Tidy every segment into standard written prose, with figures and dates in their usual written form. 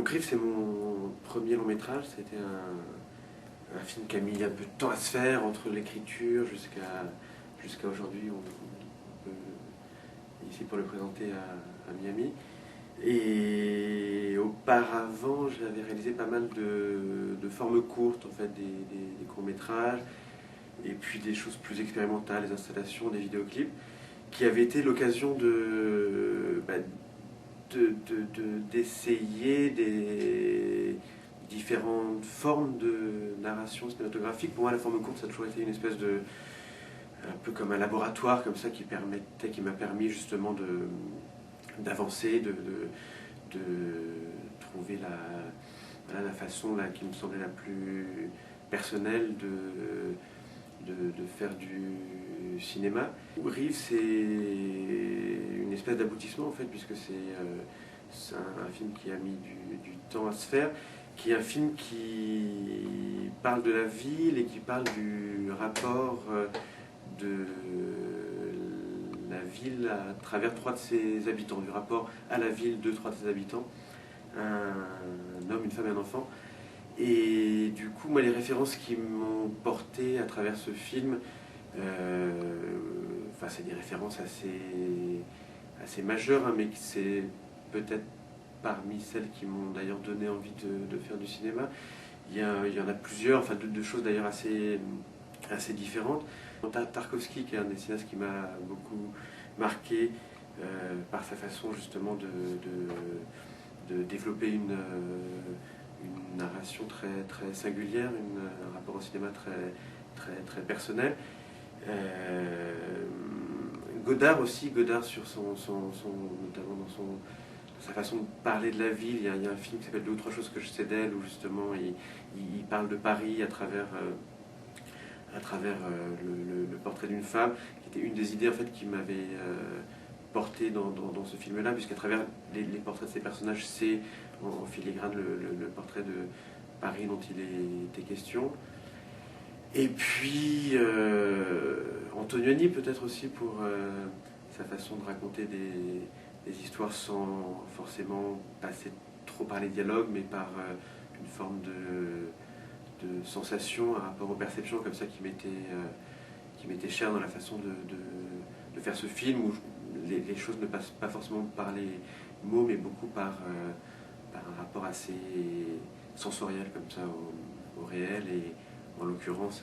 Donc Riff, c'est mon premier long métrage. C'était un film qui a mis un peu de temps à se faire entre l'écriture jusqu'à aujourd'hui. On peut ici pour le présenter à Miami. Et auparavant, j'avais réalisé pas mal de formes courtes, en fait, des courts-métrages, et puis des choses plus expérimentales, des installations, des vidéoclips, qui avaient été l'occasion d'essayer des différentes formes de narration cinématographique. Pour moi, la forme courte, ça a toujours été une espèce de... un peu comme un laboratoire, comme ça, qui m'a permis justement d'avancer, de trouver la façon qui me semblait la plus personnelle de faire du cinéma. Rive, c'est une espèce d'aboutissement en fait, puisque c'est un film qui a mis du temps à se faire, qui est un film qui parle de la ville et qui parle du rapport de la ville à travers trois de ses habitants, du rapport à la ville de trois de ses habitants, un homme, une femme et un enfant. Et du coup, moi, les références qui m'ont porté à travers ce film, c'est des références assez majeures, hein, mais c'est peut-être parmi celles qui m'ont d'ailleurs donné envie de faire du cinéma. Il y en a plusieurs, de choses d'ailleurs assez différentes. Tarkovsky, qui est un des cinéastes qui m'a beaucoup marqué par sa façon justement de développer une narration très singulière, un rapport au cinéma très personnel. Godard aussi, Godard sur notamment dans sa façon de parler de la ville. Il y a un film qui s'appelle Deux ou trois choses que je sais d'elle, où justement il parle de Paris à travers le portrait d'une femme, qui était une des idées en fait qui m'avait porté dans ce film-là, puisqu'à travers les portraits de ces personnages, c'est en filigrane le portrait de Paris dont il était question. Et puis Antonioni peut-être aussi pour sa façon de raconter des histoires sans forcément passer trop par les dialogues, mais par une forme de sensation, un rapport aux perceptions comme ça qui m'était cher dans la façon de faire ce film, où les choses ne passent pas forcément par les mots, mais beaucoup par un rapport assez sensoriel comme ça au réel, et en l'occurrence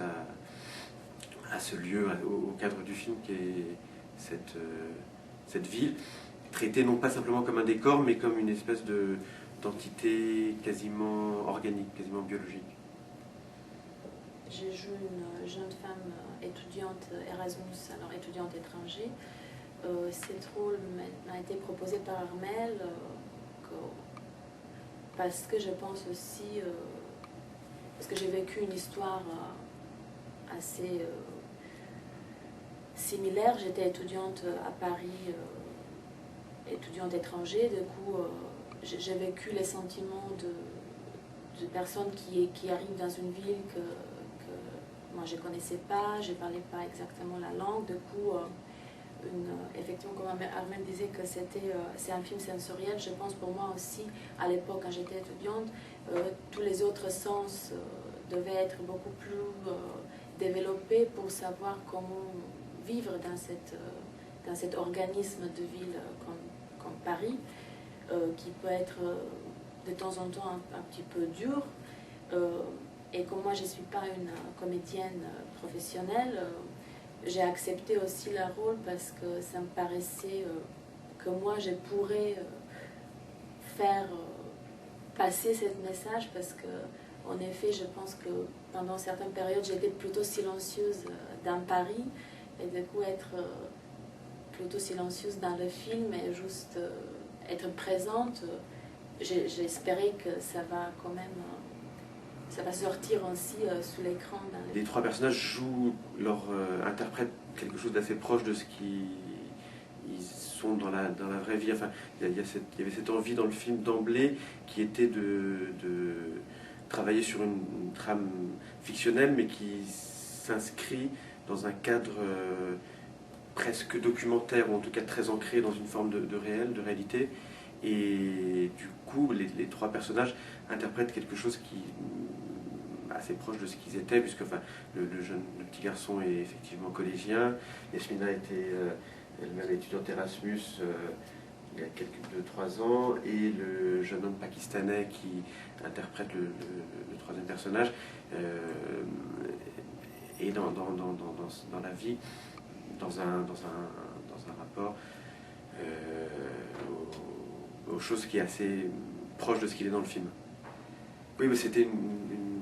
à ce lieu, au cadre du film qui est cette ville, traitée non pas simplement comme un décor, mais comme une espèce d'entité quasiment organique, quasiment biologique. Je joue une jeune femme étudiante Erasmus, alors étudiante étranger. Cette rôle m'a été proposé par Armel parce que je pense aussi, parce que j'ai vécu une histoire assez similaire. J'étais étudiante à Paris, étudiante étrangère. Du coup, j'ai vécu les sentiments de personnes qui arrivent dans une ville que moi je ne connaissais pas, je ne parlais pas exactement la langue. Du coup, effectivement, comme Armel disait que c'est un film sensoriel, je pense pour moi aussi, à l'époque quand j'étais étudiante, tous les autres sens devaient être beaucoup plus développés pour savoir comment vivre dans cet organisme de ville comme Paris, qui peut être de temps en temps un petit peu dur. Et comme moi je ne suis pas une comédienne professionnelle, j'ai accepté aussi le rôle parce que ça me paraissait que moi je pourrais faire passer ce message, parce que en effet je pense que pendant certaines périodes j'étais plutôt silencieuse dans Paris, et du coup être plutôt silencieuse dans le film et juste être présente, j'espérais que ça va quand même ça va sortir aussi sous l'écran. Les trois personnages interprètent quelque chose d'assez proche de ce qu'ils sont dans la vraie vie. Enfin, il y avait cette envie dans le film d'emblée qui était de travailler sur une trame fictionnelle, mais qui s'inscrit dans un cadre presque documentaire, ou en tout cas très ancré dans une forme de réalité. Et du coup, les trois personnages interprètent quelque chose qui assez proche de ce qu'ils étaient, puisque enfin, le petit garçon est effectivement collégien, Yasmina était elle-même étudiante Erasmus il y a quelques 2-3 ans, et le jeune homme pakistanais qui interprète le troisième personnage est dans la vie, dans un rapport aux choses qui est assez proche de ce qu'il est dans le film. Oui, mais c'était une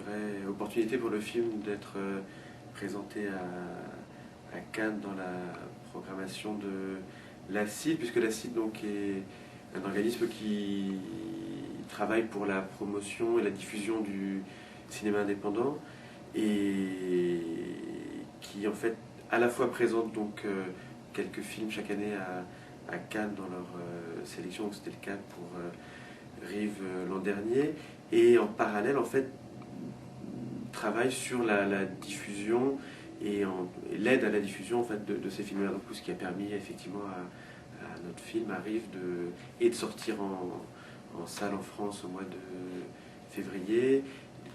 vraie opportunité pour le film d'être présenté à Cannes dans la programmation de l'ACID, puisque l'ACID donc est un organisme qui travaille pour la promotion et la diffusion du cinéma indépendant et qui en fait à la fois présente donc quelques films chaque année à Cannes dans leur sélection, donc c'était le cas pour Rive l'an dernier, et en parallèle en fait travaille sur la diffusion et l'aide à la diffusion en fait, de ces films-là, donc ce qui a permis effectivement à notre film Arrive de sortir en salle en France au mois de février,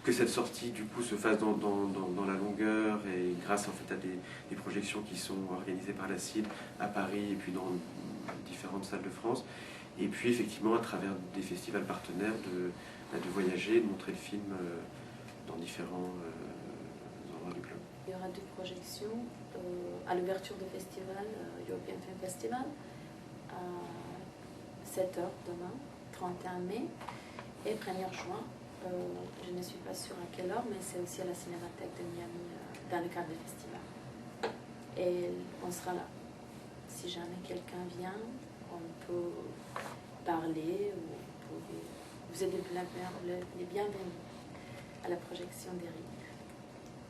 que cette sortie du coup se fasse dans la longueur et grâce en fait à des projections qui sont organisées par la CID à Paris et puis dans différentes salles de France, et puis effectivement à travers des festivals partenaires de voyager, de montrer le film dans différents endroits du globe. Il y aura 2 projections à l'ouverture du festival, European Film Festival, à 7h demain, 31 mai, et 1er juin. Je ne suis pas sûre à quelle heure, mais c'est aussi à la Cinémathèque de Miami dans le cadre du festival. Et on sera là. Si jamais quelqu'un vient, on peut parler, vous êtes les bienvenus à la projection d'Eric.